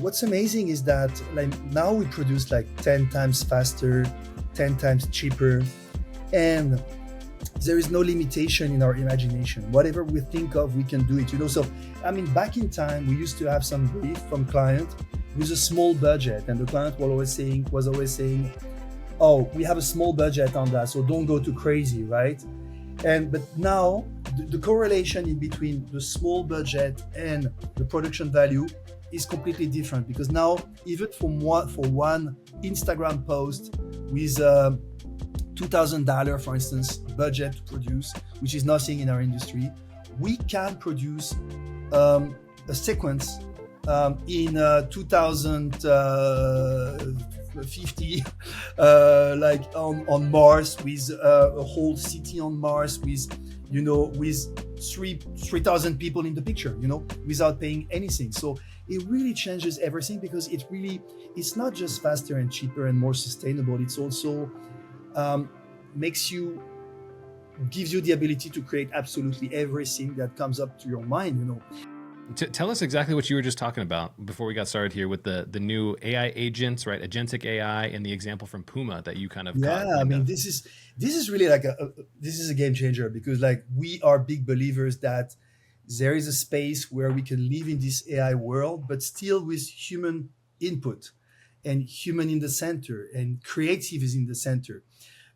what's amazing is that like now we produce like 10 times faster, 10 times cheaper, and there is no limitation in our imagination. Whatever we think of, we can do it. So I mean, back in time, we used to have some brief from client with a small budget, and the client was always saying, "Oh, we have a small budget on that, so don't go too crazy, right?" But now the correlation in between the small budget and the production value is completely different, because now even for one Instagram post with $2,000, for instance, budget to produce, which is nothing in our industry, we can produce a sequence in 2050, like on Mars, with a whole city on Mars, with 3,000 people in the picture, without paying anything. So it really changes everything, because it's not just faster and cheaper and more sustainable. It's also gives you the ability to create absolutely everything that comes up to your mind. Tell us exactly what you were just talking about before we got started here with the new AI agents, right? Agentic AI, and the example from Puma that you kind of caught. I mean, this is really like this is a game changer, because like we are big believers that there is a space where we can live in this AI world, but still with human input and human in the center, and creative is in the center.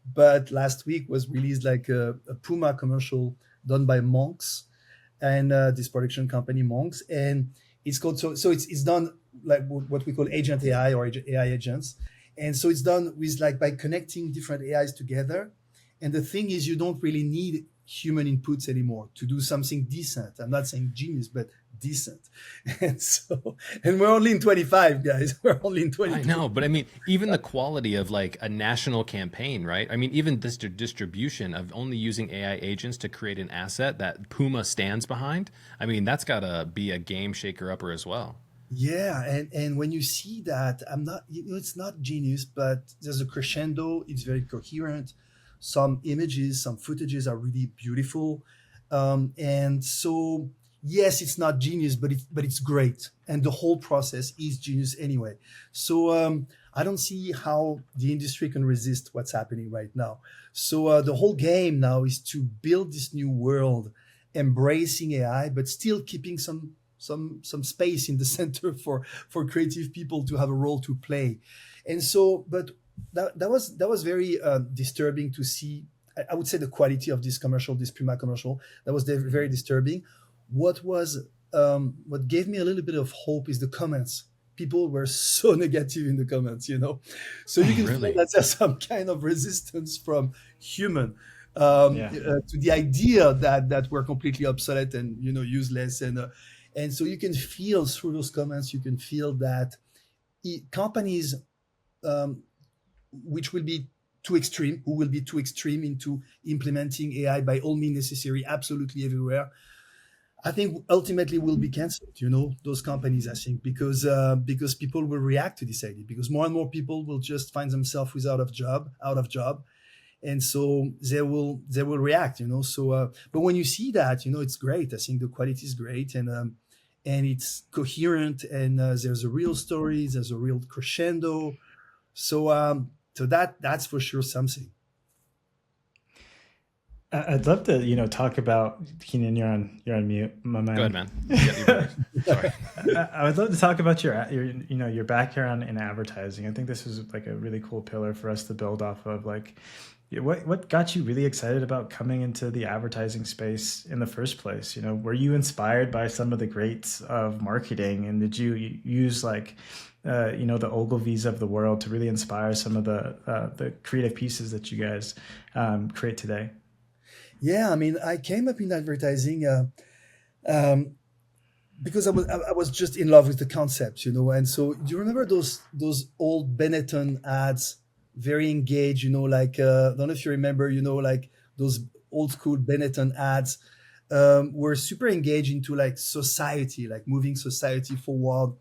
But last week was released like a Puma commercial done by Monks, and this production company Monks, and it's called so it's done like what we call agent AI or AI agents, and so it's done with like by connecting different AIs together. And the thing is, you don't really need human inputs anymore to do something decent. I'm not saying genius, but decent. And we're only in 25, guys. We're only in 25. I know, but I mean, even the quality of like a national campaign, right? I mean, even this distribution of only using AI agents to create an asset that Puma stands behind, I mean, that's got to be a game shaker upper as well. Yeah, and when you see that, it's not genius, but there's a crescendo. It's very coherent. Some images, some footages are really beautiful, and so yes, it's not genius, but it's great, and the whole process is genius anyway. So I don't see how the industry can resist what's happening right now. So the whole game now is to build this new world, embracing AI, but still keeping some space in the center for creative people to have a role to play. And so, but that was very disturbing to see. I would say the quality of this commercial, this Puma commercial, that was very disturbing. What gave me a little bit of hope is the comments. People were so negative in the comments, so you can really? feel that there's some kind of resistance from human to the idea that we're completely obsolete and useless, and so you can feel through those comments, you can feel that companies who will be too extreme into implementing AI by all means necessary, absolutely everywhere, I think ultimately will be cancelled. Those companies, I think, because people will react to this idea, because more and more people will just find themselves out of job, and so they will react. So, but when you see that, it's great. I think the quality is great, and it's coherent, and there's a real story, there's a real crescendo. So that's for sure something. I'd love to, talk about Keenan. You're on mute, my man. Go ahead, man. Yeah, sorry. I would love to talk about your background in advertising. I think this was like a really cool pillar for us to build off of. Like, what got you really excited about coming into the advertising space in the first place? Were you inspired by some of the greats of marketing, and did you use like the Ogilvies of the world to really inspire some of the creative pieces that you guys create today? Yeah, I mean, I came up in advertising because I was just in love with the concept, And so, do you remember those old Benetton ads? Very engaged, like I don't know if you remember, like those old school Benetton ads were super engaged into like society, like moving society forward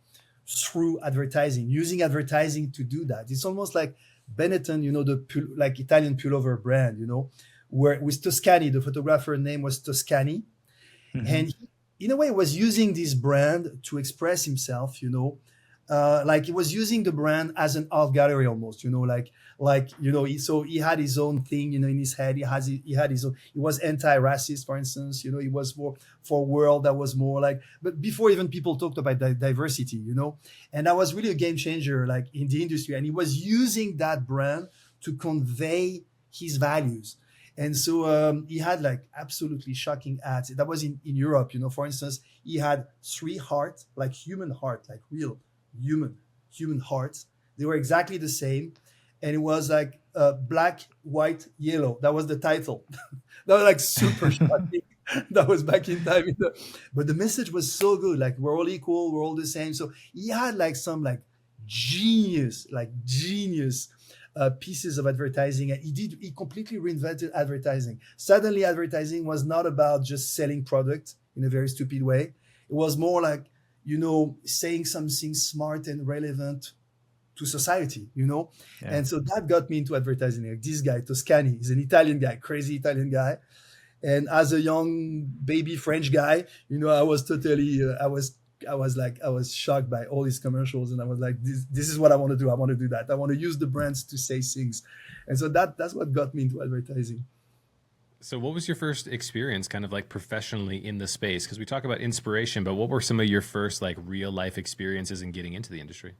through advertising, using advertising to do that. It's almost like Benetton, the Italian pullover brand, where with Toscani, the photographer name was Toscani, and he, in a way, was using this brand to express himself, like he was using the brand as an art gallery almost, so he had his own thing, in his head. He had his own. He was anti-racist, for instance. He was more for a world that was more like. But before even people talked about diversity, and that was really a game changer, like in the industry. And he was using that brand to convey his values. And so he had like absolutely shocking ads. That was in Europe, for instance, he had 3 hearts, like human heart, like real human hearts. They were exactly the same. And it was like black, white, yellow. That was the title. That was like super shocking. That was back in time. But the message was so good. Like, we're all equal, we're all the same. So he had like some like genius pieces of advertising, and he completely reinvented advertising. Suddenly advertising was not about just selling product in a very stupid way. It was more like, saying something smart and relevant to society. Yeah. And so that got me into advertising. Like this guy Toscani, he's an Italian guy, crazy Italian guy. And as a young baby French guy, I was totally I was shocked by all these commercials, and I was like, this is what I want to do. I want to do that. I want to use the brands to say things. And so that's what got me into advertising. So what was your first experience kind of like professionally in the space? Because we talk about inspiration, but what were some of your first like real life experiences in getting into the industry?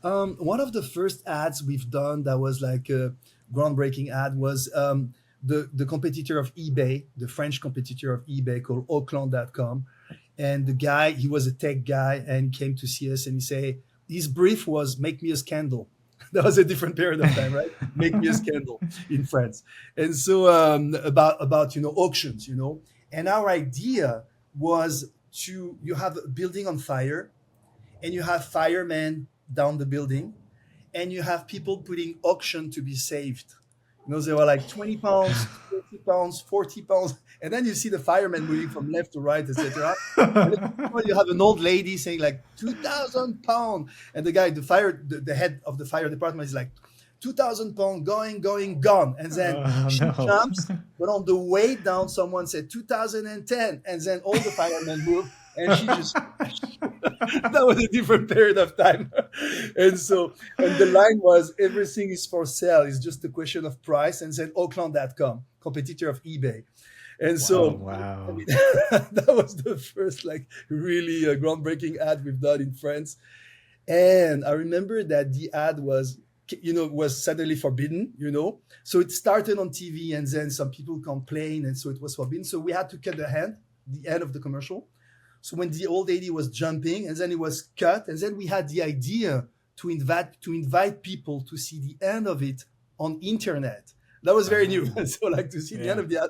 One of the first ads we've done that was like a groundbreaking ad was the competitor of eBay, the French competitor of eBay, called Auckland.com. And the guy, he was a tech guy, and came to see us, and he said, his brief was, make me a scandal. That was a different period of time, right? Make me a scandal in France. And so about auctions, and our idea was you have a building on fire, and you have firemen down the building, and you have people putting auction to be saved. They were like 20 pounds, 30 pounds, 40 pounds. And then you see the firemen moving from left to right, etc. And then you have an old lady saying like 2,000 pounds. And the guy, the head of the fire department is like, 2,000 pounds, going, gone. And then she jumps. But on the way down, someone said 2010. And then all the firemen move. And she just, that was a different period of time. And the line was, everything is for sale. It's just a question of price. And then Auckland.com, competitor of eBay. And Wow. I mean, that was the first like really groundbreaking ad we've done in France. And I remember that the ad was suddenly forbidden, So it started on TV, and then some people complained, and so it was forbidden. So we had to cut the end of the commercial. So when the old lady was jumping, and then it was cut, and then we had the idea to invite people to see the end of it on internet. That was very new. So like to see the end of the ad.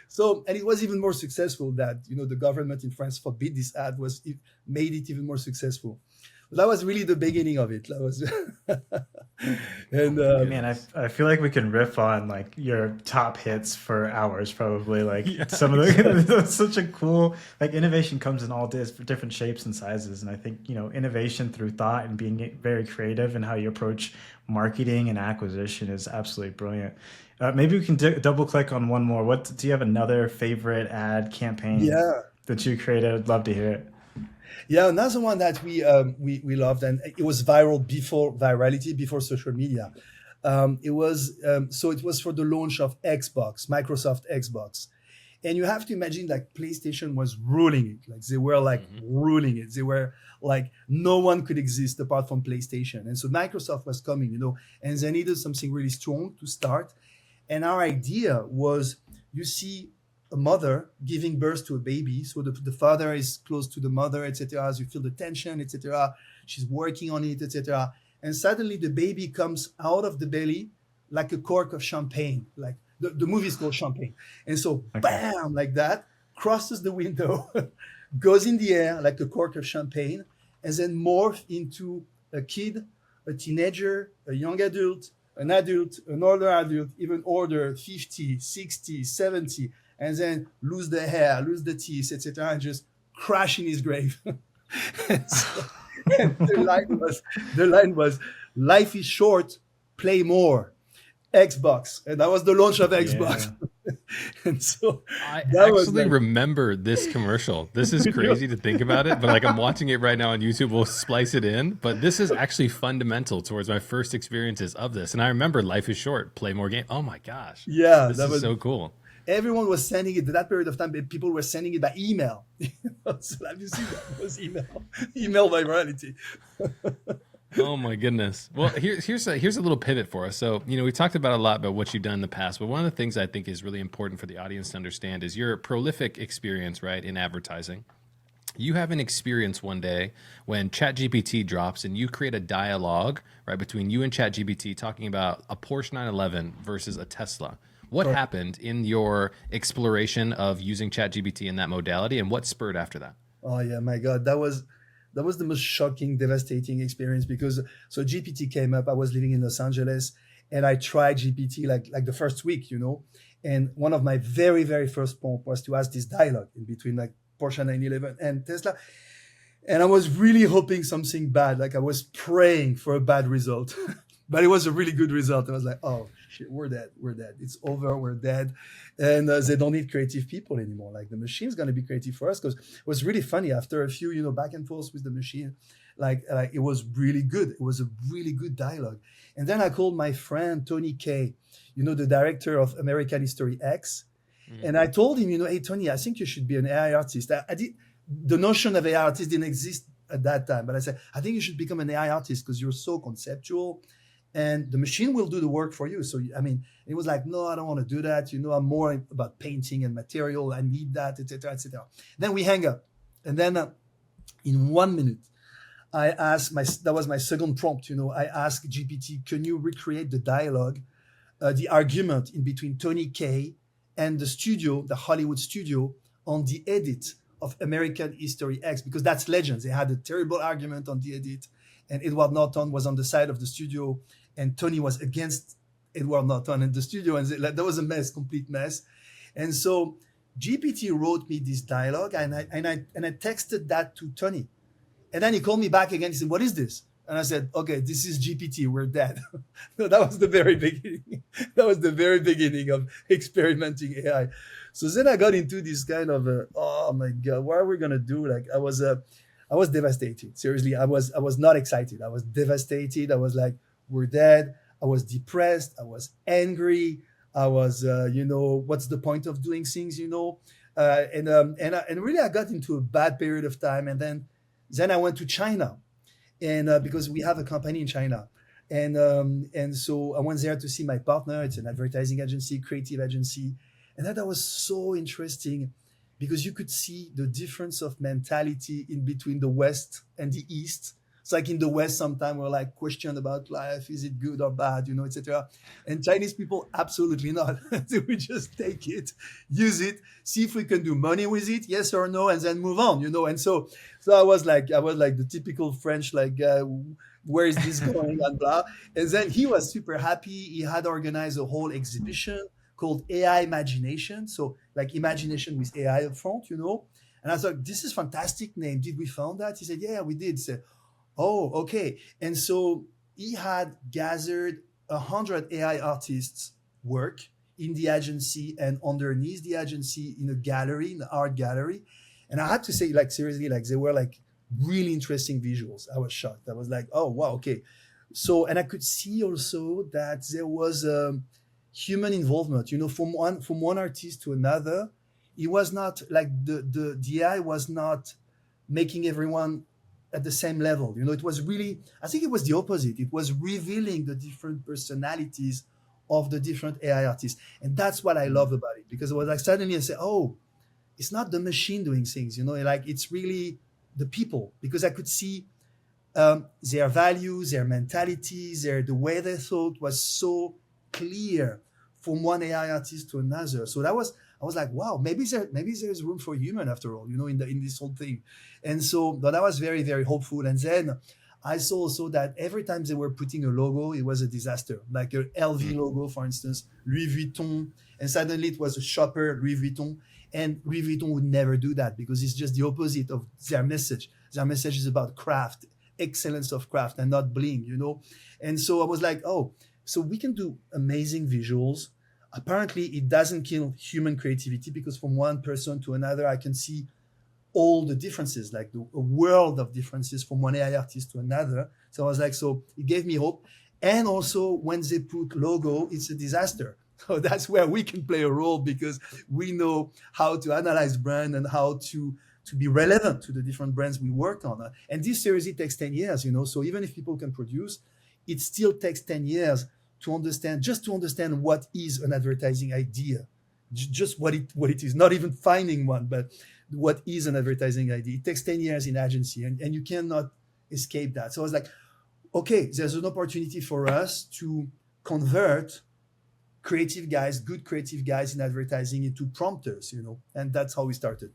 So, and it was even more successful that, the government in France forbid this ad, it made it even more successful. That was really the beginning of it. That was, and man, I feel like we can riff on like your top hits for hours, probably. Like some of the that's such a cool, like, innovation comes in all different shapes and sizes, and I think innovation through thought and being very creative in how you approach marketing and acquisition is absolutely brilliant. Maybe we can double click on one more. Do you have another favorite ad campaign that you created? I'd love to hear it. Yeah, another one that we loved, and it was viral before social media. It was for the launch of Microsoft Xbox, and you have to imagine like PlayStation was ruling it. Like they were like ruling it. They were like no one could exist apart from PlayStation, and so Microsoft was coming, and they needed something really strong to start. And our idea was, you see a mother giving birth to a baby. So the father is close to the mother, etc. As you feel the tension, etc. She's working on it, etc. And suddenly the baby comes out of the belly like a cork of champagne. Like the movie is called Champagne. And so bam, like that, crosses the window, goes in the air like a cork of champagne, and then morph into a kid, a teenager, a young adult, an older adult, even older, 50, 60, 70, and then lose the hair, lose the teeth, etc., and just crash in his grave. and the line was, life is short, play more. Xbox. And that was the launch of Xbox. And so I that was actually like, remember this commercial. This is you know, crazy to think about it, but like I'm watching it right now on YouTube. We'll splice it in, but this is actually fundamental towards my first experiences of this. And I remember life is short, play more game. Oh my gosh, yeah, this that is was, so cool. everyone was sending it at that period of time. People were sending it by email. So have you seen that? It was email, email virality. Oh my goodness. Well, here's a little pivot for us. So, we talked about a lot about what you've done in the past, but one of the things I think is really important for the audience to understand is your prolific experience, right, in advertising. You have an experience one day when ChatGPT drops and you create a dialogue, right, between you and ChatGPT talking about a Porsche 911 versus a Tesla. What Correct. happened in your exploration of using ChatGPT in that modality, and what spurred after that? Oh yeah, my God, that was the most shocking, devastating experience because so GPT came up. I was living in Los Angeles, and I tried GPT like the first week, and one of my very very first prompt was to ask this dialogue in between like Porsche 911 and Tesla, and I was really hoping something bad, like I was praying for a bad result, but it was a really good result. I was like, oh shit, we're dead, it's over, we're dead, and they don't need creative people anymore. Like the machine's going to be creative for us, because it was really funny after a few back and forth with the machine. Like it was really good. It was a really good dialogue. And then I called my friend Tony Kay, the director of American History X, Mm. and I told him, hey Tony, I think you should be an AI artist. I did the notion of AI artist didn't exist at that time, but I said I think you should become an AI artist because you're so conceptual, and the machine will do the work for you. So I mean, it was like, no, I don't want to do that. I'm more about painting and material. I need that, etc., etc. Then we hang up, and then in 1 minute, I asked that was my second prompt. I asked GPT, can you recreate the dialogue, the argument in between Tony Kay and the studio, the Hollywood studio, on the edit of American History X, because that's Legends. They had a terrible argument on the edit, and Edward Norton was on the side of the studio, and Tony was against Edward Norton in the studio, and that was a mess, complete mess. And so GPT wrote me this dialogue, and I texted that to Tony, and then he called me back again. He said, "What is this?" And I said, "Okay, this is GPT. We're dead." So that was the very beginning. That was the very beginning of experimenting AI. So then I got into this kind of, oh my God, what are we gonna do? Like I was devastated. Seriously, I was not excited. I was devastated. I was like, we're dead. I was depressed. I was angry. I was, what's the point of doing things, and really I got into a bad period of time, and then I went to China, and because we have a company in China, and so I went there to see my partner. It's an advertising agency, creative agency, and that was so interesting because you could see the difference of mentality in between the West and the East. It's like in the West, sometimes we're like questioned about life, is it good or bad, etc. And Chinese people, absolutely not. So we just take it, use it, see if we can do money with it, yes or no, and then move on. And so I was like the typical French, like where is this going and blah. And then he was super happy. He had organized a whole exhibition called AI Imagination. So like imagination with AI up front. And I thought, this is fantastic name. Did we found that? He said, yeah, we did. He said, oh, okay. And so he had gathered 100 AI artists' work in the agency and underneath the agency in a gallery, in the art gallery. And I had to say, like, seriously, like, they were like really interesting visuals. I was shocked. I was like, oh, wow, okay. So, and I could see also that there was human involvement, from one artist to another. It was not like the AI was not making everyone at the same level. It was really, I think it was the opposite. It was revealing the different personalities of the different AI artists. And that's what I love about it, because it was like suddenly I said, oh, it's not the machine doing things, like it's really the people, because I could see their values, their mentalities, the way they thought was so clear from one AI artist to another. So I was like, wow, maybe there's room for human after all, in this whole thing. And so but I was very, very hopeful. And then I saw also that every time they were putting a logo, it was a disaster. Like a LV logo, for instance, Louis Vuitton, and suddenly it was a shopper, Louis Vuitton. And Louis Vuitton would never do that, because it's just the opposite of their message. Their message is about craft, excellence of craft, and not bling. And so I was like, oh, so we can do amazing visuals. Apparently, it doesn't kill human creativity because from one person to another, I can see all the differences, like a world of differences from one AI artist to another. So I was like, so it gave me hope. And also, when they put logo, it's a disaster. So that's where we can play a role because we know how to analyze brand and how to be relevant to the different brands we work on. And this series, it takes 10 years, So even if people can produce, it still takes 10 years to understand, just to understand what is an advertising idea, just what it is, not even finding one, but what is an advertising idea. It takes 10 years in agency, and you cannot escape that. So I was like, okay, there's an opportunity for us to convert creative guys, good creative guys in advertising into prompters, and that's how we started.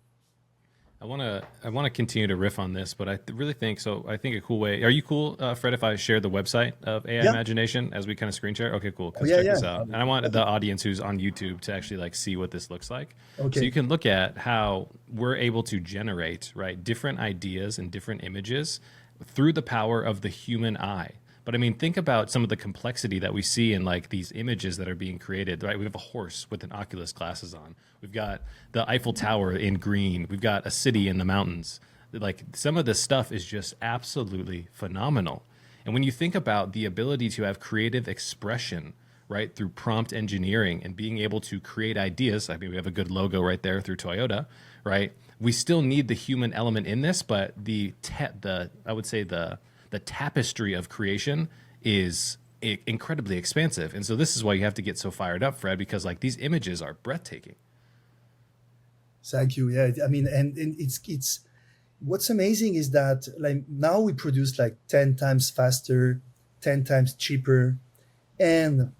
I want to continue to riff on this, but really think so. I think a cool way. Are you cool, Fred? If I share the website of AI Yeah. Imagination as we kind of screen share? Okay, cool. Oh, Because yeah, check yeah. this out, and I want the audience who's on YouTube to actually like see what this looks like. So you Okay. can look at how we're able to generate different ideas and different images through the power of the human eye. But I mean, think about some of the complexity that we see in like these images that are being created, right? We have a horse with an Oculus glasses on. We've got the Eiffel Tower in green. We've got a city in the mountains. Like some of this stuff is just absolutely phenomenal. And when you think about the ability to have creative expression, right, through prompt engineering and being able to create ideas, I mean, we have a good logo right there through Toyota, right? We still need the human element in this, but I would say the tapestry of creation is incredibly expansive. And so this is why you have to get so fired up, Fred, because like these images are breathtaking. Thank you. Yeah, I mean, and it's what's amazing is that like now we produce like 10 times faster, 10 times cheaper, and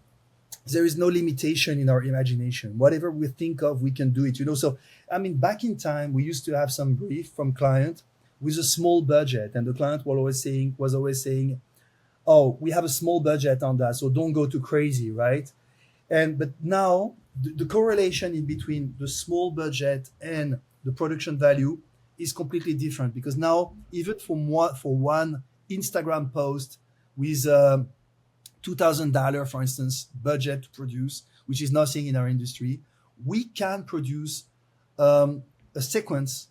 there is no limitation in our imagination. Whatever we think of, we can do it. So I mean, back in time, we used to have some brief from client with a small budget, and the client was always saying, "Oh, we have a small budget on that, so don't go too crazy, right?" And but now the correlation in between the small budget and the production value is completely different because now even for one Instagram post with $2,000, for instance, budget to produce, which is nothing in our industry, we can produce a sequence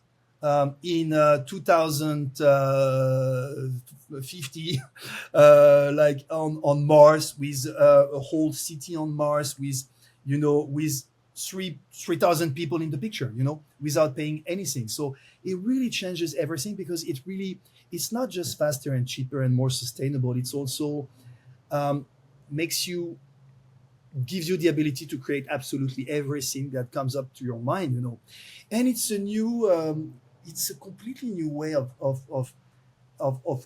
in 2050, like on Mars, with a whole city on Mars, with 3,000 people in the picture, without paying anything. So it really changes everything because it's not just faster and cheaper and more sustainable. It's also um, makes you gives you the ability to create absolutely everything that comes up to your mind, and it's a completely new way of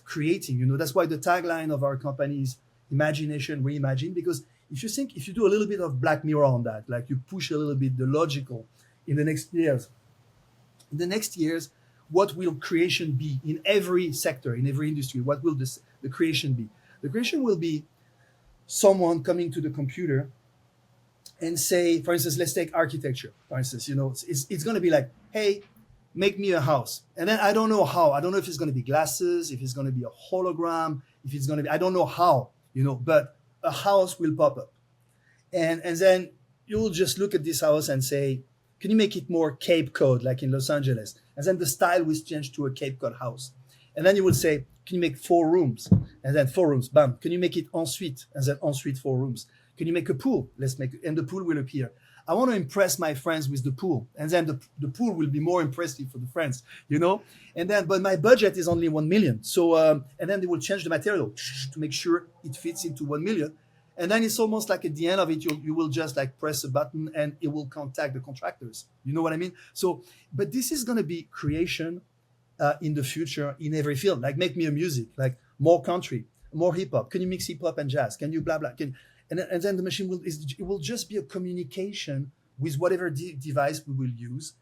creating. That's why the tagline of our company is imagination reimagine, because if you do a little bit of Black Mirror on that, like you push a little bit the logical in the next years, what will creation be in every sector, in every industry? What will the creation be? The creation will be someone coming to the computer and say, for instance, let's take architecture. For instance, it's going to be like, hey, make me a house. And then I don't know how. I don't know if it's going to be glasses, if it's going to be a hologram, if it's going to be, I don't know how, but a house will pop up. And then you'll just look at this house and say, can you make it more Cape Cod, like in Los Angeles? And then the style will change to a Cape Cod house. And then you will say, can you make 4 rooms? And then 4 rooms, bam. Can you make it ensuite? And then ensuite 4 rooms. Can you make a pool? And the pool will appear. I want to impress my friends with the pool. And then the pool will be more impressive for the friends. And then, but my budget is only 1 million. So, and then they will change the material to make sure it fits into 1 million. And then it's almost like at the end of it, you will just like press a button and it will contact the contractors. You know what I mean? So, but this is going to be creation in the future in every field. Like make me a music, like more country, more hip hop. Can you mix hip hop and jazz? Can you blah blah? And then the machine will just be a communication with whatever device we will use.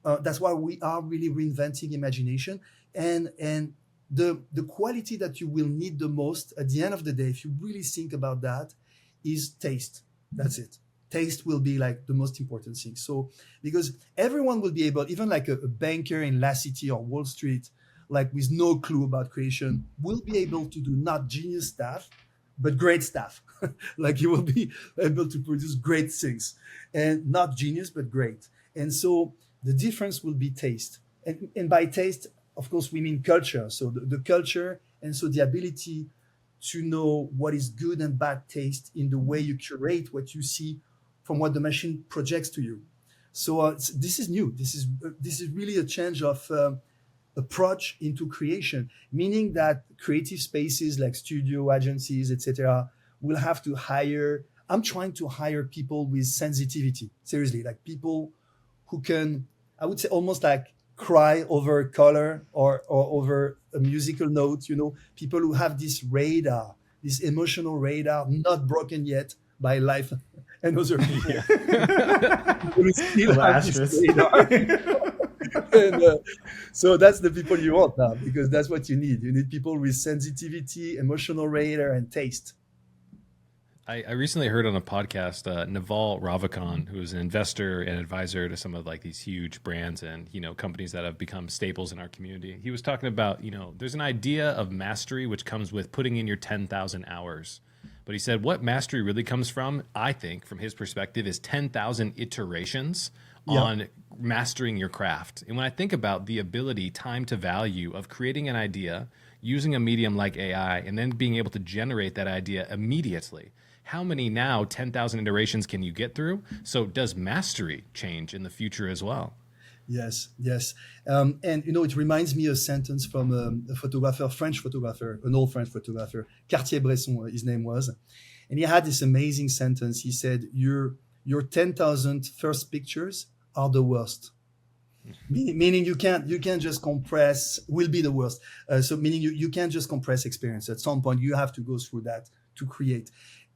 That's why we are really reinventing imagination, and the quality that you will need the most at the end of the day, if you really think about that, is taste. That's it. Taste will be like the most important thing. So because everyone will be able, even like a banker in La City or Wall Street, like with no clue about creation, will be able to do not genius stuff, but great stuff. Like you will be able to produce great things, and not genius, but great. And so the difference will be taste. And by taste, of course, we mean culture. So the culture, and so the ability to know what is good and bad taste in the way you curate what you see from what the machine projects to you. So this is new. This is really a change of approach into creation, meaning that creative spaces like studio agencies, etc., will have to hire. I'm trying to hire people with sensitivity. Seriously, like people who can, I would say, almost like cry over color or over a musical note. People who have this radar, this emotional radar, not broken yet by life and other people. Yeah. People who still Little have this asterisk. radar. And so that's the people you want now, because that's what you need. You need people with sensitivity, emotional radar, and taste. I recently heard on a podcast Naval Ravikant, who is an investor and advisor to some of like these huge brands and companies that have become staples in our community. He was talking about there's an idea of mastery which comes with putting in your 10,000 hours. But he said what mastery really comes from, I think, from his perspective, is 10,000 iterations Yeah. on mastering your craft. And when I think about the ability, time to value of creating an idea, using a medium like AI, and then being able to generate that idea immediately, how many now 10,000 iterations can you get through? So does mastery change in the future as well? Yes, yes. And it reminds me of a sentence from a photographer, French photographer, an old French photographer, Cartier-Bresson, his name was. And he had this amazing sentence. He said, your 10,000 first pictures are the worst. Meaning you can't just compress, will be the worst. So meaning you can't just compress experience. At some point, you have to go through that to create.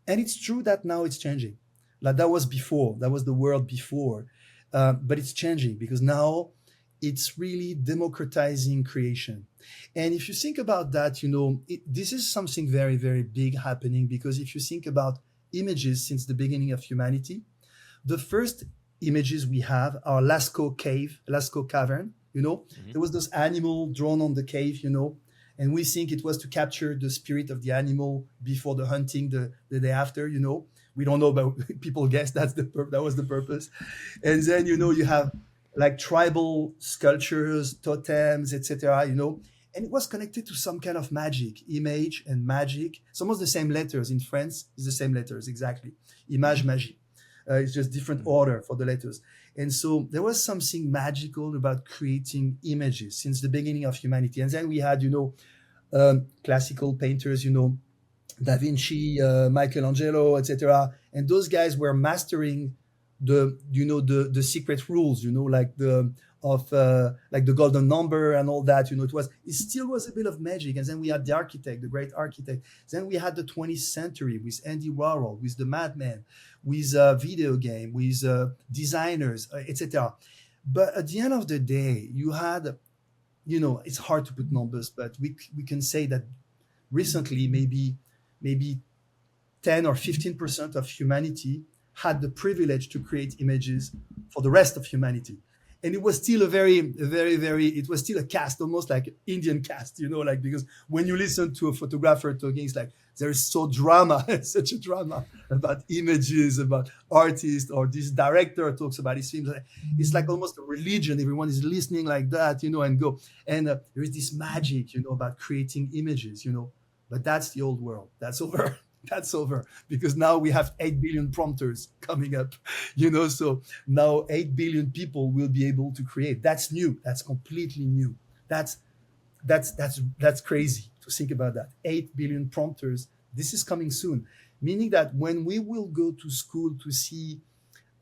And it's true that now it's changing. Like that was before, that was the world before. But it's changing because now it's really democratizing creation. And if you think about that, this is something very, very big happening, because if you think about images since the beginning of humanity, the first images we have are Lascaux cavern. There was this animal drawn on the cave, and we think it was to capture the spirit of the animal before the hunting the day after. We don't know, but people guess that was the purpose. And then you have like tribal sculptures, totems, etc. And it was connected to some kind of magic, image and magic. It's almost the same letters in France. It's the same letters exactly. Image, magie. It's just different order for the letters. And so there was something magical about creating images since the beginning of humanity. And then we had, classical painters, Da Vinci, Michelangelo, etc. And those guys were mastering the secret rules, like the golden number and all that. It still was a bit of magic. And then we had the great architect. Then we had the 20th century with Andy Warhol, with the Madman, with video game, with designers, etc. But at the end of the day, you had, it's hard to put numbers, but we can say that recently maybe 10 or 15% of humanity had the privilege to create images for the rest of humanity. And it was still it was still a caste, almost like Indian caste, because when you listen to a photographer talking, it's like there's such a drama about images, about artists, or this director talks about his films. It's like almost a religion. Everyone is listening like that, and go. And there is this magic, about creating images, but that's the old world. That's over. That's over, because now we have 8 billion prompters coming up, so now 8 billion people will be able to create. That's new. That's completely new. That's crazy to think about that. 8 billion prompters. This is coming soon, meaning that when we will go to school to see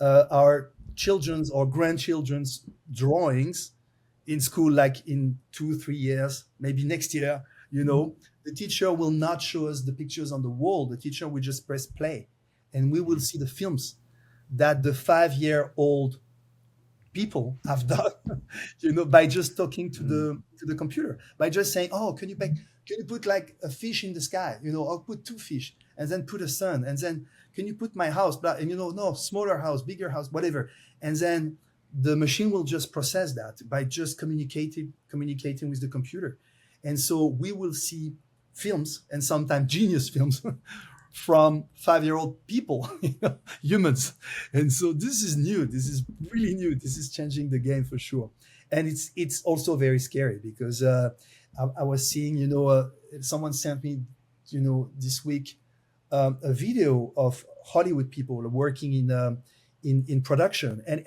our children's or grandchildren's drawings in school, like in 2-3 years, maybe next year, the teacher will not show us the pictures on the wall. The teacher will just press play, and we will see the films that the 5-year-old people have done, by just talking to the computer, by just saying, "Oh, can you put like a fish in the sky? I'll put 2 fish, and then put a sun, and then can you put my house?" Blah, and no, smaller house, bigger house, whatever, and then the machine will just process that by just communicating with the computer. And so we will see films and sometimes genius films from 5-year-old people, humans. And so this is new. This is really new. This is changing the game for sure. And it's also very scary because I was seeing, someone sent me, this week a video of Hollywood people working in production, and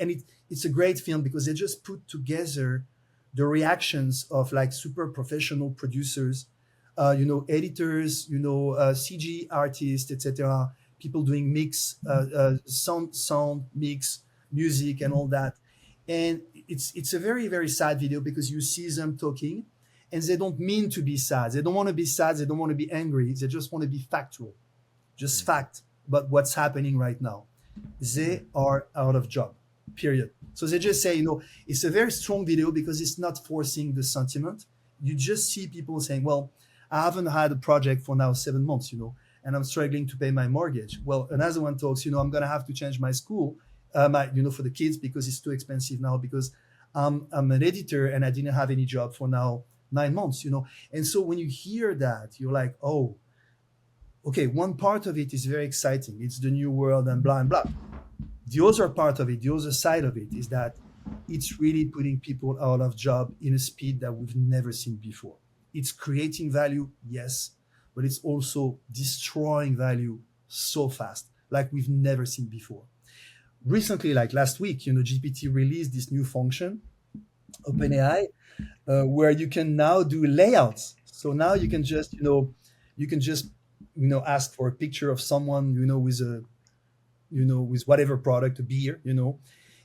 it's a great film because they just put together the reactions of like super professional producers, editors, CG artists, etc. People doing mix, sound mix, music, and all that. And it's a very very sad video because you see them talking, and they don't mean to be sad. They don't want to be sad. They don't want to be angry. They just want to be factual, just fact about what's happening right now. They are out of job, period. So they just say, it's a very strong video because it's not forcing the sentiment. You just see people saying, well, I haven't had a project for now 7 months, and I'm struggling to pay my mortgage. Well, another one talks, I'm going to have to change my school, for the kids because it's too expensive now because I'm an editor and I didn't have any job for now 9 months. And so when you hear that, you're like, oh, okay, one part of it is very exciting. It's the new world and blah and blah. The other part of it, the other side of it is that it's really putting people out of job in a speed that we've never seen before. It's creating value, yes, but it's also destroying value so fast, like we've never seen before. Recently, like last week, GPT released this new function, OpenAI, where you can now do layouts. So now you can just, ask for a picture of someone, with whatever product, a beer,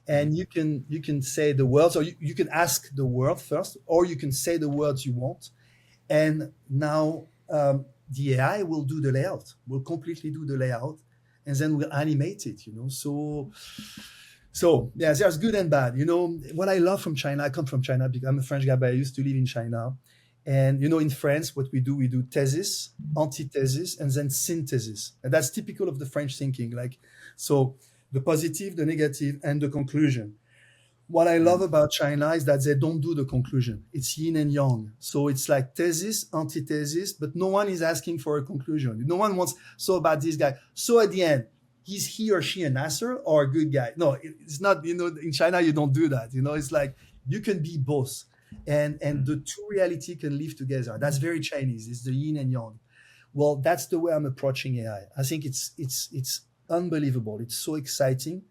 and you can say the words, or you can ask the word first, or you can say the words you want, and now the AI will do the layout, will completely do the layout, and then we'll animate it. So yeah, there's good and bad. What I love from China, I come from China because I'm a French guy, but I used to live in China. And in France, what we do thesis, antithesis, and then synthesis. And that's typical of the French thinking. So the positive, the negative, and the conclusion. What I love about China is that they don't do the conclusion. It's yin and yang. So it's like thesis, antithesis, but no one is asking for a conclusion. No one wants, so about this guy. So at the end, is he or she an asshole or a good guy? No, it's not, in China, you don't do that. It's like you can be both. And the two reality can live together. That's very Chinese. It's the yin and yang. Well, that's the way I'm approaching AI. I think it's unbelievable. It's so exciting,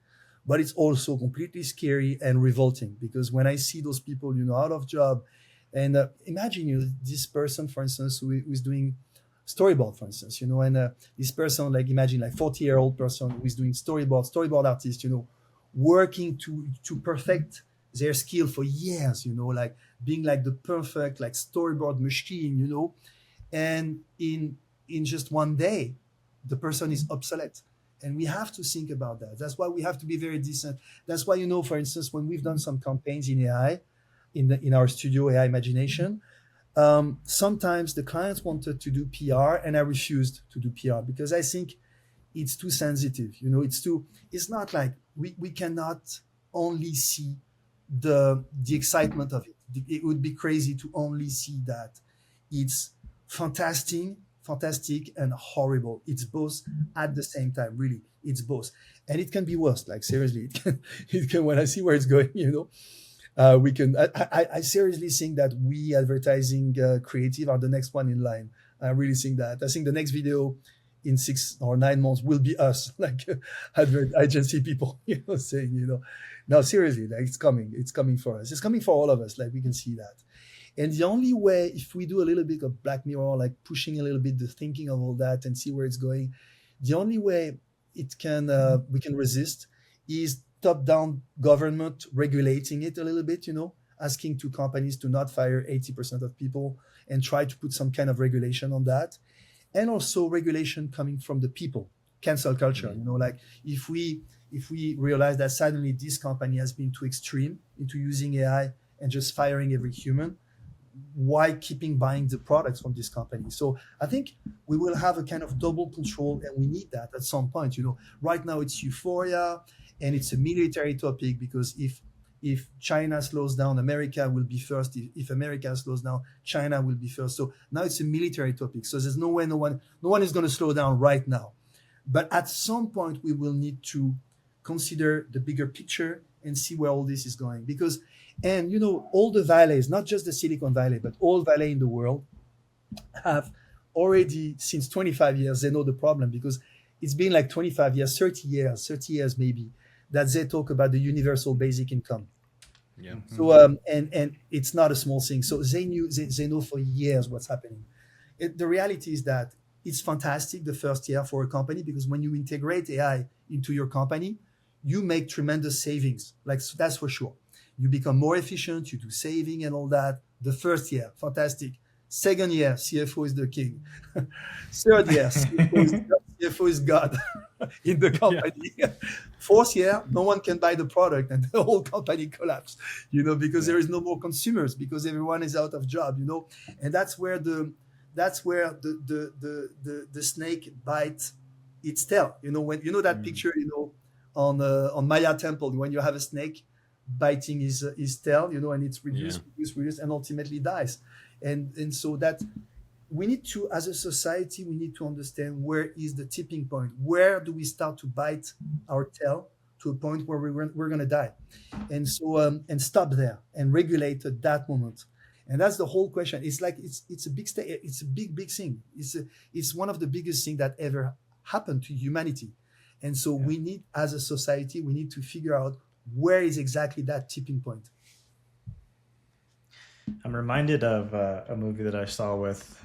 but it's also completely scary and revolting because when I see those people, out of job, and imagine this person, for instance, who is doing storyboard, for instance, and this person, like imagine like 40-year-old person who is doing storyboard artist, working to perfect their skill for years, like being like the perfect like storyboard machine, and in just one day, the person is obsolete. And we have to think about that. That's why we have to be very decent. That's why, for instance, when we've done some campaigns in AI, in our studio, AI Imagination, sometimes the clients wanted to do PR and I refused to do PR because I think it's too sensitive. It's not like we cannot only see the excitement of it. It would be crazy to only see that it's fantastic and horrible. It's both at the same time. Really, it's both, and it can be worse. Like seriously, it can. When I see where it's going, we can. I seriously think that we advertising creative are the next one in line. I really think that. I think the next video in 6 or 9 months will be us, like agency people, saying, no, seriously, like it's coming for us. It's coming for all of us. Like we can see that. And the only way, if we do a little bit of Black Mirror, like pushing a little bit the thinking of all that and see where it's going, the only way it can we can resist is top-down government regulating it a little bit, asking to companies to not fire 80% of people and try to put some kind of regulation on that. And also regulation coming from the people, cancel culture. Like if we realize that suddenly this company has been too extreme into using AI and just firing every human, why keeping buying the products from this company? So I think we will have a kind of double control, and we need that at some point. Right now it's euphoria and it's a military topic because if If China slows down, America will be first. If America slows down, China will be first. So now it's a military topic. So there's no way, no one is going to slow down right now. But at some point, we will need to consider the bigger picture and see where all this is going. Because, and all the valleys, not just the Silicon Valley, but all valley in the world have already, since 25 years, they know the problem, because it's been like 25 years, 30 years maybe, that they talk about the universal basic income. Yeah. So and it's not a small thing. So they know for years what's happening. The reality is that it's fantastic the first year for a company, because when you integrate AI into your company, you make tremendous savings. Like, so that's for sure. You become more efficient, you do saving and all that. The first year, fantastic. Second year, CFO is the king. Third year, CFO is God in the company. Yeah. Fourth year, no one can buy the product and the whole company collapses, because there is no more consumers, because everyone is out of job, and that's where the snake bites its tail. When that picture, on Maya temple, when you have a snake biting his tail, and it's reduced, and ultimately dies. And so that we need to, as a society, we need to understand where is the tipping point. Where do we start to bite our tail to a point where we're going to die? And so and stop there and regulate at that moment. And that's the whole question. It's like it's a big it's a big thing. It's one of the biggest things that ever happened to humanity. And so we need, as a society, we need to figure out where is exactly that tipping point. I'm reminded of a movie that I saw with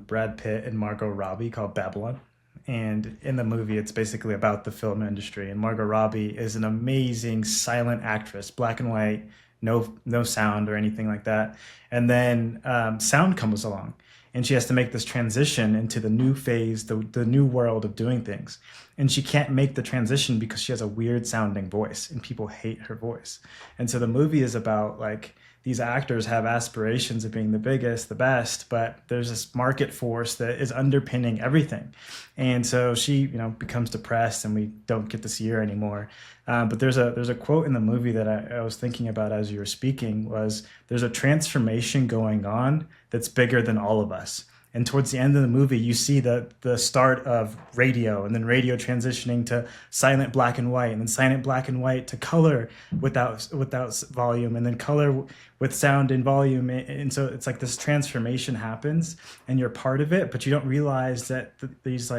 Brad Pitt and Margot Robbie called Babylon. And in the movie, it's basically about the film industry. And Margot Robbie is an amazing silent actress, black and white, no sound or anything like that. And then sound comes along, and she has to make this transition into the new phase, the new world of doing things. And she can't make the transition because she has a weird sounding voice, and people hate her voice. And so the movie is about, like, these actors have aspirations of being the biggest, the best, but there's this market force that is underpinning everything. And so she, becomes depressed, and we don't get to see her anymore. But there's a quote in the movie that I was thinking about as you were speaking, was there's a transformation going on that's bigger than all of us. And towards the end of the movie, you see the start of radio, and then radio transitioning to silent black and white, and then silent black and white to color without volume, and then color with sound and volume. And so it's like this transformation happens, and you're part of it, but you don't realize that these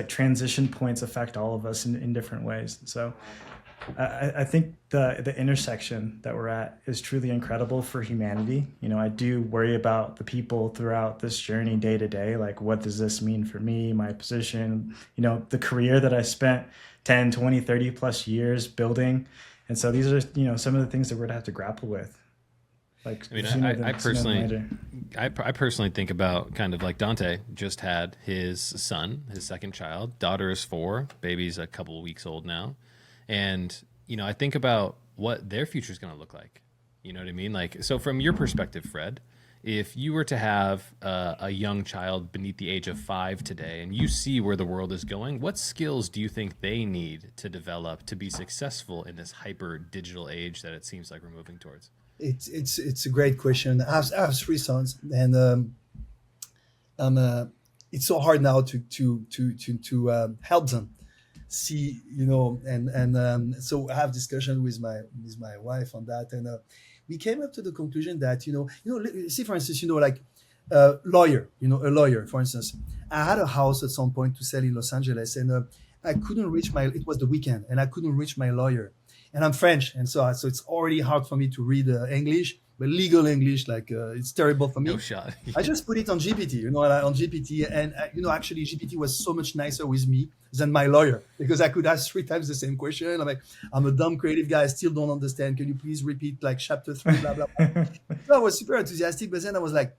transition points affect all of us in different ways. So I think the intersection that we're at is truly incredible for humanity. I do worry about the people throughout this journey day to day. Like, what does this mean for me, my position, the career that I spent 10, 20, 30 plus years building. And so these are, some of the things that we're going to have to grapple with. Like, I mean, I personally think about, kind of like Dante just had his son, his second child. Daughter is 4, baby's a couple of weeks old now. And, I think about what their future is going to look like. You know what I mean? Like, so from your perspective, Fred, if you were to have a young child beneath the age of 5 today, and you see where the world is going, what skills do you think they need to develop to be successful in this hyper digital age that it seems like we're moving towards? It's a great question. I have 3 sons, and it's so hard now to help them see, and so I have discussion with my wife on that, and we came up to the conclusion that see, for instance, like a lawyer, for instance. I had a house at some point to sell in Los Angeles, and I couldn't reach it was the weekend, and I couldn't reach my lawyer, and I'm French, and so it's already hard for me to read English. But legal English, it's terrible for me. No shot. I just put it on GPT, on GPT, and actually GPT was so much nicer with me than my lawyer, because I could ask 3 times the same question. I'm like, I'm a dumb creative guy, I still don't understand. Can you please repeat like chapter 3, blah blah blah. So I was super enthusiastic, but then I was like,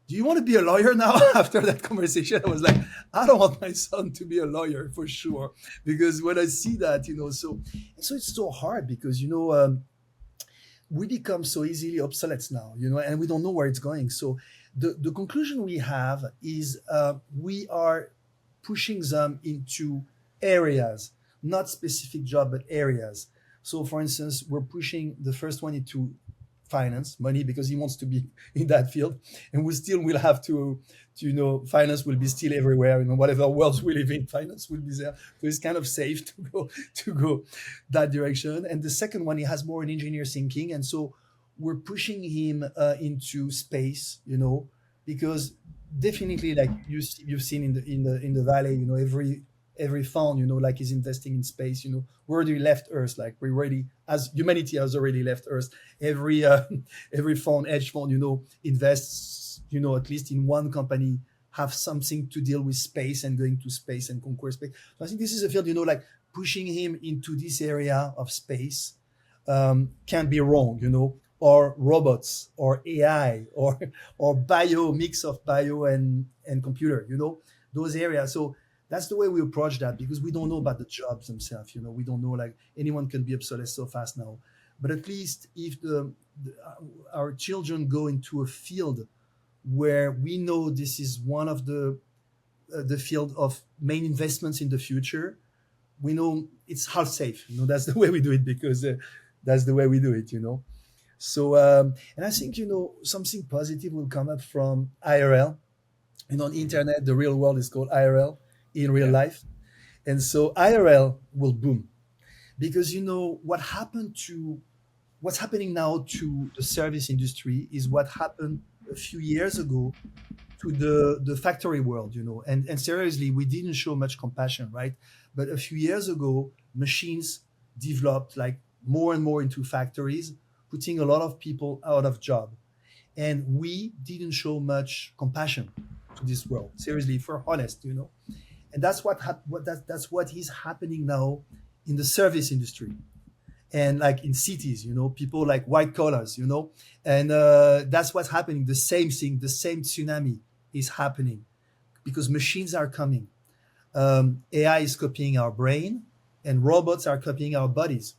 do you want to be a lawyer now? After that conversation, I was like, I don't want my son to be a lawyer for sure, because when I see that, so it's so hard, because we become so easily obsolete now, and we don't know where it's going. So the conclusion we have is we are pushing them into areas, not specific job, but areas So, for instance, we're pushing the first one into finance, money, because he wants to be in that field, and we still will have to finance will be still everywhere. Whatever worlds we live in, finance will be there. So it's kind of safe to go that direction. And the second one, he has more an engineer thinking, and so we're pushing him into space, because definitely, like you've seen in the valley, every fund, like is investing in space. We already left Earth, like we already, as humanity has already left Earth. Every every fund, hedge fund, invests, at least in one company, have something to deal with space and going to space and conquer space. So I think this is a field, like pushing him into this area of space can be wrong, or robots or AI or bio, mix of bio and computer, those areas. So that's the way we approach that, because we don't know about the jobs themselves. We don't know, like, anyone can be obsolete so fast now. But at least if our children go into a field where we know this is one of the field of main investments in the future, we know it's half safe. That's the way we do it, because that's the way we do it. So and I think something positive will come up from IRL. On the internet, the real world is called IRL, in real Yeah. life. And so IRL will boom, because what's happening now to the service industry is what happened a few years ago to the factory world. And seriously, we didn't show much compassion, right? But a few years ago, machines developed, like, more and more into factories, putting a lot of people out of job, and we didn't show much compassion to this world. Seriously, if we're honest. And that's that's what is happening now in the service industry, and like in cities, people like white collars, and that's what's happening. The same thing, the same tsunami is happening, because machines are coming. AI is copying our brain, and robots are copying our bodies.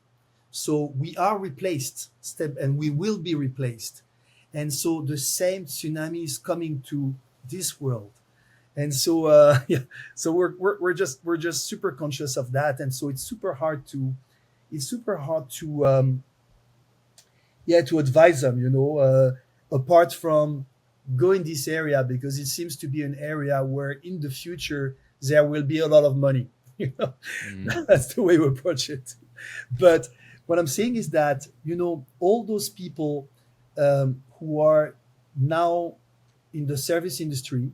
So we are replaced, and we will be replaced. And so the same tsunami is coming to this world. And so yeah, so we're just super conscious of that, and so it's super hard to to advise them, apart from go in this area, because it seems to be an area where in the future there will be a lot of money. Mm. That's the way we approach it. But what I'm saying is that, all those people who are now in the service industry,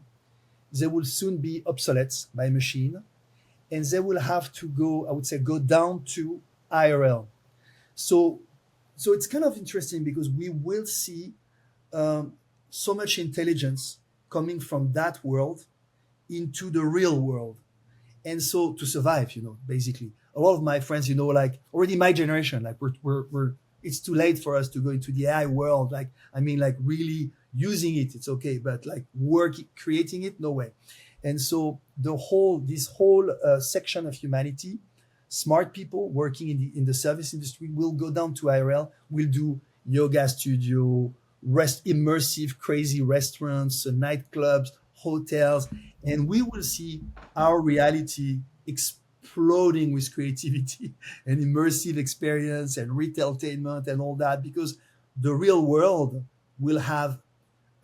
they will soon be obsolete by machine, and they will have to go, I would say, go down to IRL. So, so it's kind of interesting, because we will see um, so much intelligence coming from that world into the real world. And so to survive, basically, a lot of my friends, like already my generation, like we're it's too late for us to go into the AI world. Like, I mean, like really using it, it's okay, but like creating it, no way. And so this whole section of humanity, smart people working in the service industry, will go down to IRL, will do yoga studio, immersive, crazy restaurants, nightclubs, hotels, and we will see our reality exploding with creativity and immersive experience and retailtainment and all that, because the real world will have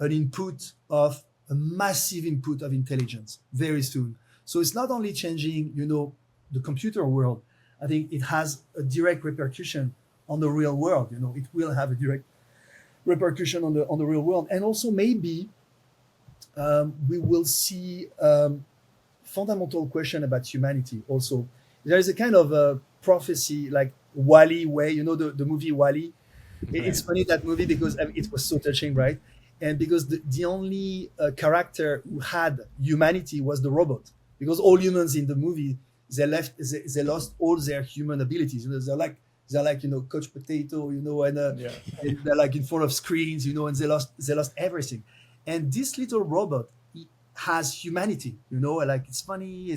an input of a massive input of intelligence very soon. So it's not only changing, the computer world. I think it has a direct repercussion on the real world. It will have a direct repercussion on the real world, and also maybe we will see fundamental question about humanity. Also, there is a kind of a prophecy, like Wally way. The movie Wally. It's Right. funny, that movie, because it was so touching, right? And because the only character who had humanity was the robot, because all humans in the movie, they lost all their human abilities. They're like Coach Potato, Yeah. and they're like in front of screens, and they lost everything. And this little robot, he has humanity, like it's funny,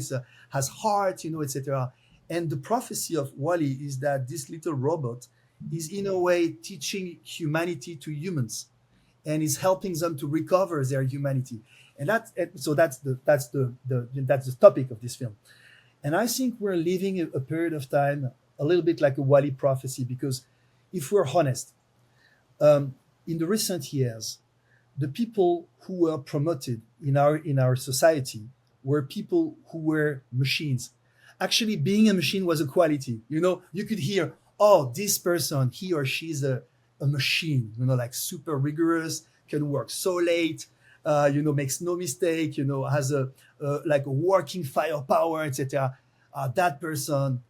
has heart, etc. And the prophecy of Wally is that this little robot is in a way teaching humanity to humans, and is helping them to recover their humanity. And that's the topic of this film. And I think we're living a period of time a little bit like a Wally prophecy, because if we're honest, in the recent years, the people who were promoted in our society were people who were machines. Actually, being a machine was a quality. You could hear, oh, this person, he or she is a machine. Like super rigorous, can work so late. Makes no mistake. Has a like a working firepower, etc. That person,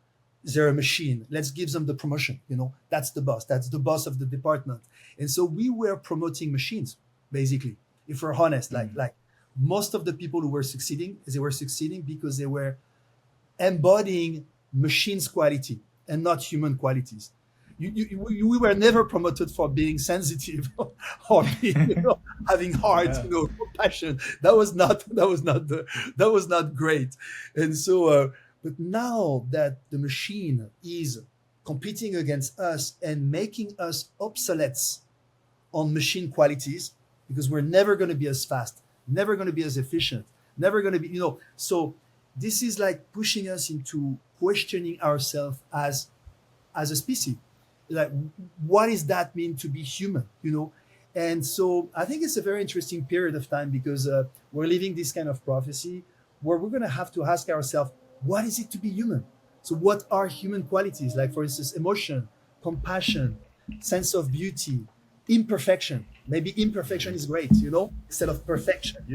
they're a machine. Let's give them the promotion. That's the boss. That's the boss of the department. And so we were promoting machines, basically. If we're honest, like most of the people who were succeeding, they were succeeding because they were embodying machines quality and not human qualities. We were never promoted for being sensitive or being, having heart, Yeah. compassion. That was not great. And so, but now that the machine is competing against us and making us obsolete on machine qualities, because we're never going to be as fast, never going to be as efficient, never going to be, so this is like pushing us into questioning ourselves as a species. Like, what does that mean to be human? And so I think it's a very interesting period of time, because we're living this kind of prophecy where we're going to have to ask ourselves, what is it to be human? So what are human qualities? Like, for instance, emotion, compassion, sense of beauty, imperfection. Maybe imperfection is great, instead of perfection,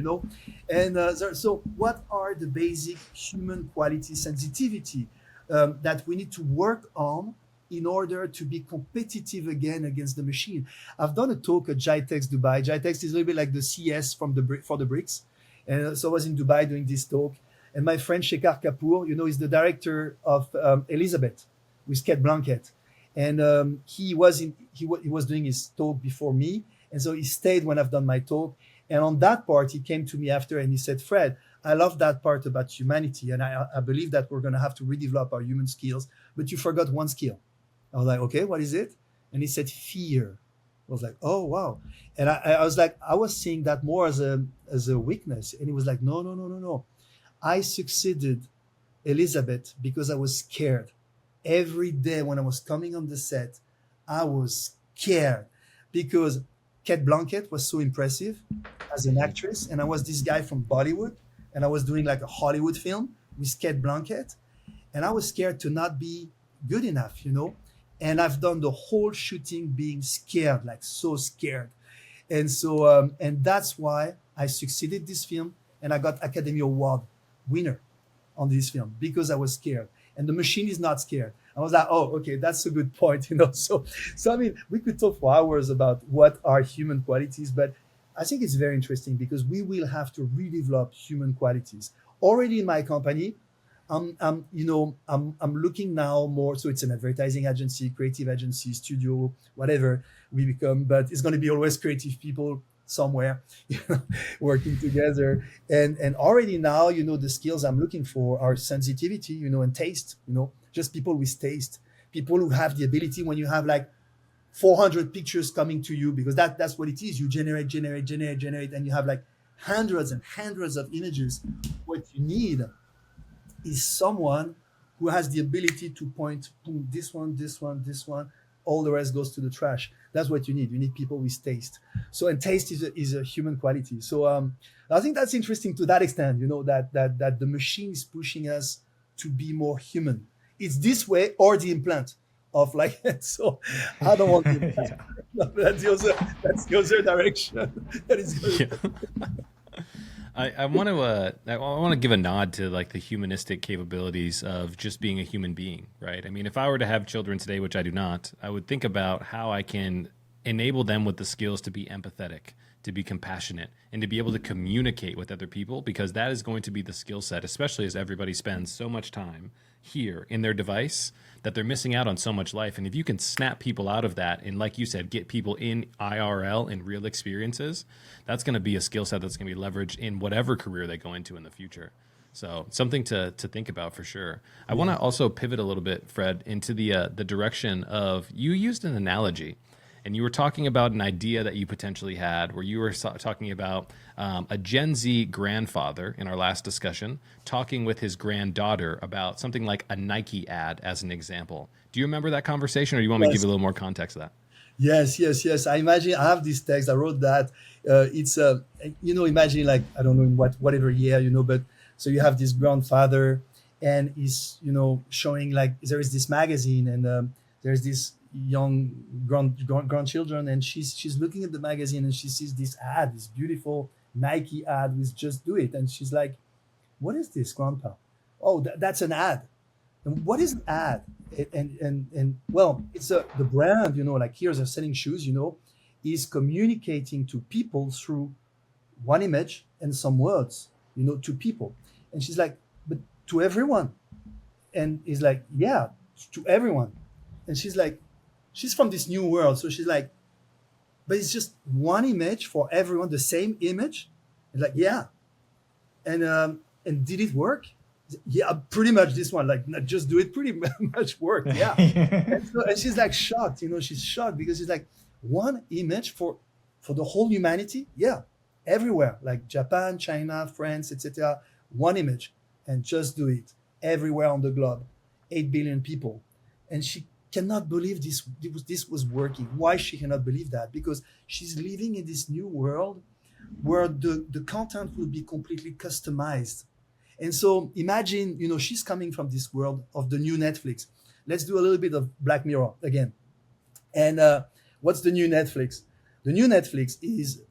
And so what are the basic human quality sensitivity that we need to work on in order to be competitive again against the machine? I've done a talk at GITEX Dubai. GITEX is a little bit like the CS for the BRICS. And so I was in Dubai doing this talk. And my friend Shekhar Kapoor, is the director of Elizabeth with Kate Blanchett. And he was doing his talk before me. And so he stayed when I've done my talk. And on that part, he came to me after and he said, Fred, I love that part about humanity. And I believe that we're going to have to redevelop our human skills. But you forgot one skill. I was like, okay, what is it? And he said, fear. I was like, oh, wow. And I was like, I was seeing that more as a weakness. And he was like, no, no, no, no, no. I succeeded Elizabeth because I was scared. Every day when I was coming on the set, I was scared because Kate Blanchett was so impressive as an actress. And I was this guy from Bollywood and I was doing like a Hollywood film with Kate Blanchett. And I was scared to not be good enough, And I've done the whole shooting being scared, like so scared. And so, and that's why I succeeded this film and I got Academy Award winner on this film because I was scared. And the machine is not scared. I was like, oh, okay, that's a good point, So I mean, we could talk for hours about what are human qualities, but I think it's very interesting because we will have to redevelop human qualities. Already in my company, I'm looking now more. So it's an advertising agency, creative agency, studio, whatever we become, but it's going to be always creative people somewhere working together. And already now, the skills I'm looking for are sensitivity, and taste, just people with taste, people who have the ability when you have like 400 pictures coming to you, because that's what it is. You generate, and you have like hundreds and hundreds of images. What you need is someone who has the ability to point, boom, this one, all the rest goes to the trash. That's what you need. You need people with taste. So, and taste is a human quality. So I think that's interesting to that extent, that the machine is pushing us to be more human. It's this way or the implant of like, so I don't want the implant. Yeah. That's the other direction. That is Yeah. I want to give a nod to like the humanistic capabilities of just being a human being, right? I mean, if I were to have children today, which I do not, I would think about how I can enable them with the skills to be empathetic, to be compassionate, and to be able to communicate with other people, because that is going to be the skill set, especially as everybody spends so much time here in their device that they're missing out on so much life. And if you can snap people out of that and, like you said, get people in IRL, in real experiences, that's going to be a skill set that's going to be leveraged in whatever career they go into in the future. So something to think about for sure. I want to also pivot a little bit, Fred, into the direction of, you used an analogy, and you were talking about an idea that you potentially had where you were talking about a Gen Z grandfather in our last discussion talking with his granddaughter about something like a Nike ad as an example. Do you remember that conversation, or do you want me to give Yes, you a little more context to that? yes, yes, yes. I imagine I have this text. I wrote that. It's imagine like I don't know in whatever year, but so you have this grandfather, and he's showing like there is this magazine, and there's this young grandchildren, and she's looking at the magazine, and she sees this ad, this beautiful Nike ad with "Just Do It," and she's like, "What is this, Grandpa?" Oh, that's an ad. And what is an ad? And well, it's the brand, like here they're selling shoes, is communicating to people through one image and some words, to people. And she's like, but to everyone. And he's like, yeah, to everyone. And she's like, she's from this new world. So she's like, but it's just one image for everyone, the same image. And like, yeah. And did it work? Yeah, pretty much this one, like not just do it, pretty much work. Yeah. And she's like shocked, she's shocked because it's like one image for the whole humanity. Yeah, everywhere, like Japan, China, France, etc. One image, and just do it everywhere on the globe, 8 billion people, and she cannot believe this was working. Why she cannot believe that? Because she's living in this new world where the content will be completely customized. And so imagine, she's coming from this world of the new Netflix. Let's do a little bit of Black Mirror again. And what's the new Netflix? The new Netflix is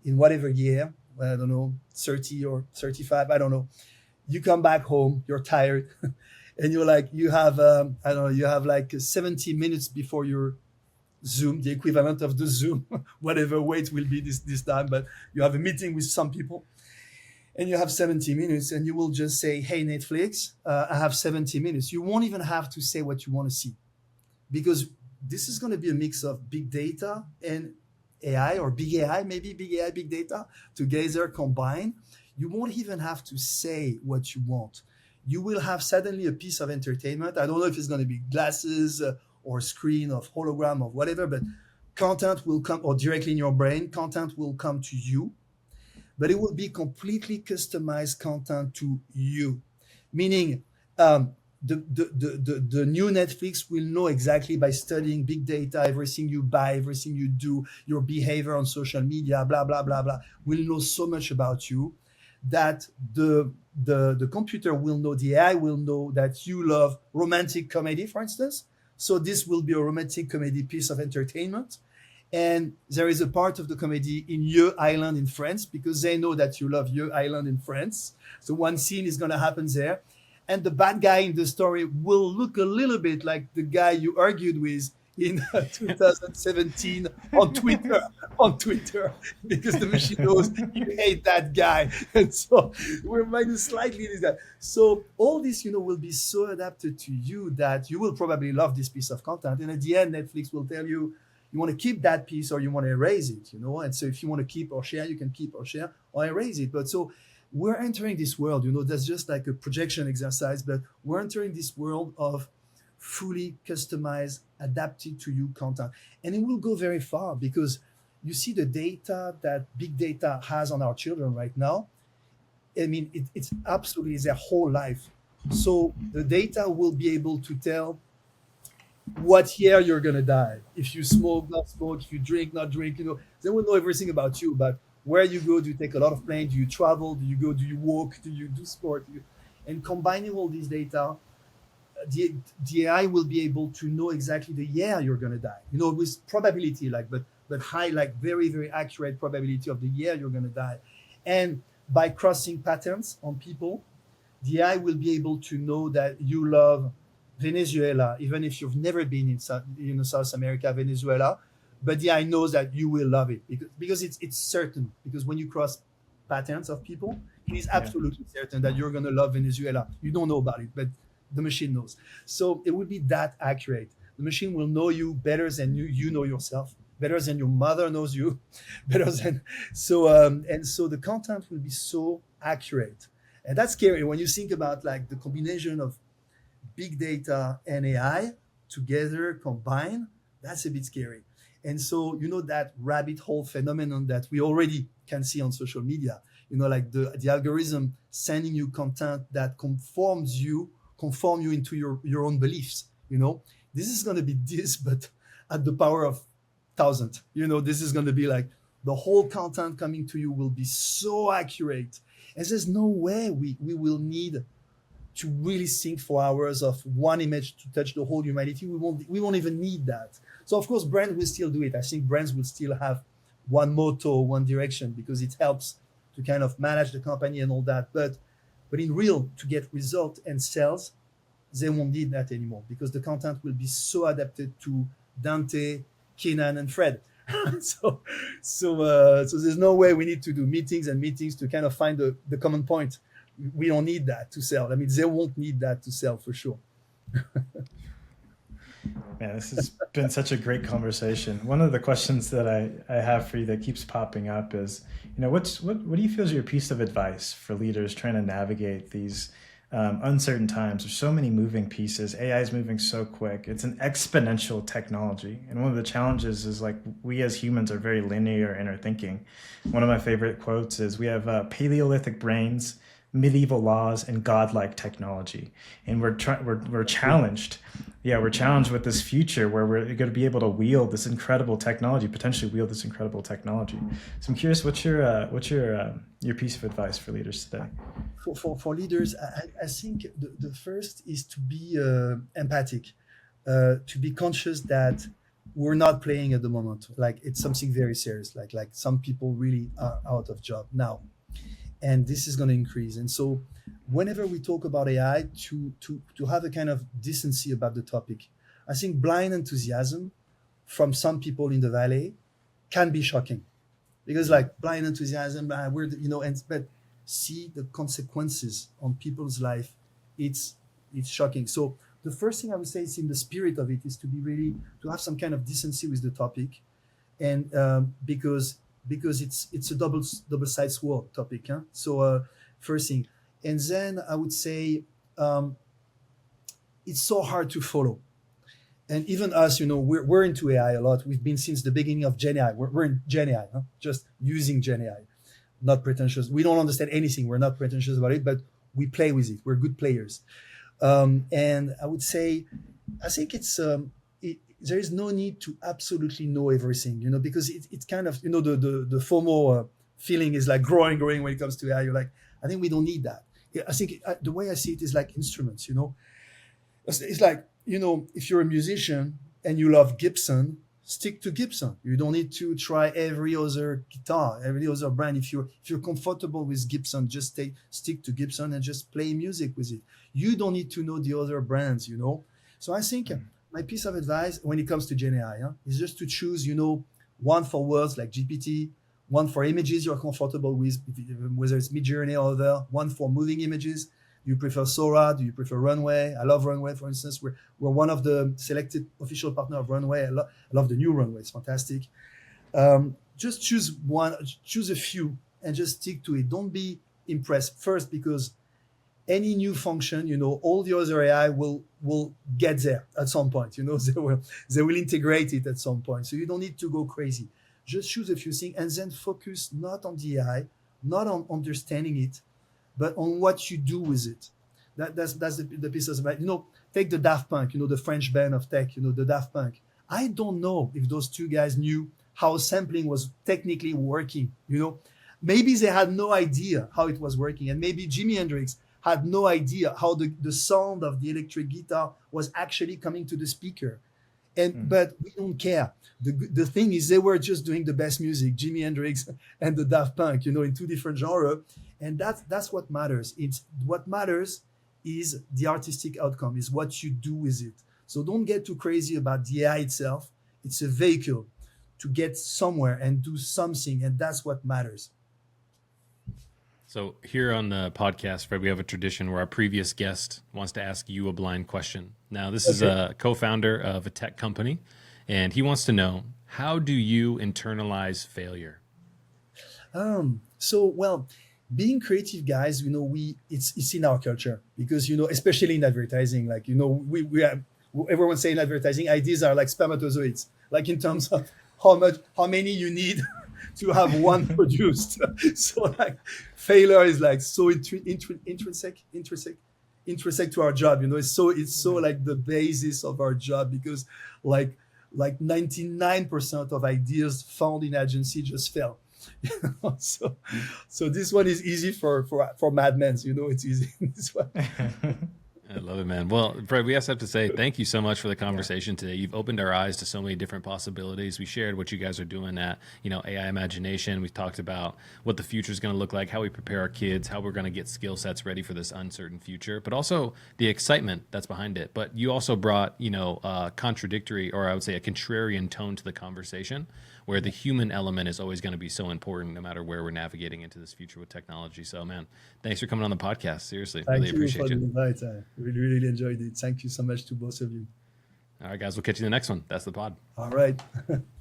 in whatever year, I don't know, 30 or 35, I don't know. You come back home, you're tired, and you're like, you have, I don't know, you have like 70 minutes before your Zoom, the equivalent of the Zoom, whatever weight will be this time, but you have a meeting with some people, and you have 70 minutes, and you will just say, hey, Netflix, I have 70 minutes. You won't even have to say what you want to see, because this is going to be a mix of big data and AI, or big AI, maybe big AI, big data together combined. You won't even have to say what you want. You will have suddenly a piece of entertainment. I don't know if it's going to be glasses or screen of hologram or whatever, but content will come, or directly in your brain, content will come to you, but it will be completely customized content to you. Meaning, the new Netflix will know exactly, by studying big data, everything you buy, everything you do, your behavior on social media, blah, blah, blah, blah, will know so much about you that the computer will know, the AI will know that you love romantic comedy, for instance. So this will be a romantic comedy piece of entertainment. And there is a part of the comedy in your island in France, because they know that you love your island in France. So one scene is going to happen there. And the bad guy in the story will look a little bit like the guy you argued with in 2017 on Twitter, because the machine knows you hate that guy. And so we're minus slightly is that. So all this, will be so adapted to you that you will probably love this piece of content. And at the end, Netflix will tell you, you want to keep that piece or you want to erase it, And so if you want to keep or share, you can keep or share or erase it. But so we're entering this world, that's just like a projection exercise, but we're entering this world of fully customized, adapted to you content. And it will go very far, because you see the data that big data has on our children right now. I mean, it's absolutely their whole life. So the data will be able to tell what year you're going to die. If you smoke, not smoke, if you drink, not drink, they will know everything about you, about where you go. Do you take a lot of plane? Do you travel? Do you walk? Do you do sport? And combining all these data, the AI will be able to know exactly the year you're going to die, with probability, but high, like very, very accurate probability of the year you're going to die. And by crossing patterns on people, the AI will be able to know that you love Venezuela, even if you've never been in South America, Venezuela, but the AI knows that you will love it, because it's certain. Because when you cross patterns of people, it is Yeah. absolutely certain that you're going to love Venezuela. You don't know about it, but the machine knows. So it will be that accurate. The machine will know you better than you know yourself, better than your mother knows you, better than and so the content will be so accurate, and that's scary when you think about like the combination of big data and AI together combined. That's a bit scary. And so, that rabbit hole phenomenon that we already can see on social media, like the algorithm sending you content that conform you into your own beliefs. This is going to be this, but at the power of thousand. This is going to be like the whole content coming to you will be so accurate. And there's no way we will need to really think for hours of one image to touch the whole humanity. We won't even need that. So of course, brands will still do it. I think brands will still have one motto, one direction, because it helps to kind of manage the company and all that. But in real, to get result and sales, they won't need that anymore, because the content will be so adapted to Dante, Kenan, and Fred. So there's no way we need to do meetings and meetings to kind of find the common point. We don't need that to sell. I mean, they won't need that to sell for sure. Man, this has been such a great conversation. One of the questions that I have for you that keeps popping up is, what do you feel is your piece of advice for leaders trying to navigate these uncertain times? There's so many moving pieces. AI is moving so quick. It's an exponential technology. And one of the challenges is, like, we as humans are very linear in our thinking. One of my favorite quotes is, we have Paleolithic brains, medieval laws, and godlike technology. And we're challenged. Yeah, we're challenged with this future where we're going to be able to wield this incredible technology, potentially wield this incredible technology. So I'm curious, what's your piece of advice for leaders today? For leaders, I think the first is to be empathic, to be conscious that we're not playing at the moment. Like, it's something very serious. Like some people really are out of job now, and this is going to increase. And so whenever we talk about AI, to have a kind of decency about the topic. I think blind enthusiasm from some people in the valley can be shocking, because like blind enthusiasm, but see the consequences on people's life. It's shocking. So the first thing I would say is, in the spirit of it, is to have some kind of decency with the topic, and because it's a double-sided sword topic. Huh? So first thing. And then I would say it's so hard to follow. And even us, we're into AI a lot. We've been since the beginning of Gen AI. We're in Gen AI, huh? Just using Gen AI, not pretentious. We don't understand anything. We're not pretentious about it, but we play with it. We're good players. And I would say, I think there is no need to absolutely know everything, because it's kind of, the FOMO feeling is like growing when it comes to AI. You're like, I think we don't need that. I think the way I see it is like instruments, It's like, if you're a musician and you love Gibson, stick to Gibson. You don't need to try every other guitar, every other brand. If you're comfortable with Gibson, just stick to Gibson and just play music with it. You don't need to know the other brands, So I think my piece of advice when it comes to Gen AI is just to choose, one for words like GPT, one for images you're comfortable with, whether it's Midjourney or other, one for moving images. Do you prefer Sora? Do you prefer Runway? I love Runway, for instance. We're one of the selected official partner of Runway. I love the new Runway. It's fantastic. Just choose one, choose a few, and just stick to it. Don't be impressed first, because any new function, all the other AI will get there at some point. They will integrate it at some point. So you don't need to go crazy. Just choose a few things and then focus not on the AI, not on understanding it, but on what you do with it. That's the piece of advice. Take the Daft Punk, the French band of tech, the Daft Punk. I don't know if those two guys knew how sampling was technically working. Maybe they had no idea how it was working, and maybe Jimi Hendrix had no idea how the sound of the electric guitar was actually coming to the speaker. But we don't care. The thing is, they were just doing the best music, Jimi Hendrix and the Daft Punk, in two different genres. And that's what matters. What matters is the artistic outcome, is what you do with it. So don't get too crazy about the AI itself. It's a vehicle to get somewhere and do something, and that's what matters. So here on the podcast, Fred, we have a tradition where our previous guest wants to ask you a blind question. Now, this is a co-founder of a tech company, and he wants to know, how do you internalize failure? Being creative guys, it's in our culture, because, especially in advertising, we have, everyone's saying advertising, ideas are like spermatozoids, like in terms how many you need to have one produced. So like failure is like so intrinsic to our job. It's so like the basis of our job, because like 99% of ideas found in agency just fail. So this one is easy for madmen. It's easy. This one. I love it, man. Well, Fred, we just have to say thank you so much for the conversation today. You've opened our eyes to so many different possibilities. We shared what you guys are doing at, AI Imagination. We talked about what the future is going to look like, how we prepare our kids, how we're going to get skill sets ready for this uncertain future, but also the excitement that's behind it. But you also brought, a contradictory, or I would say a contrarian tone to the conversation, where the human element is always going to be so important no matter where we're navigating into this future with technology. So, man, thanks for coming on the podcast. Seriously, Thank really you appreciate for the you. invite. I really enjoyed it. Thank you so much to both of you. All right, guys, we'll catch you in the next one. That's the pod. All right.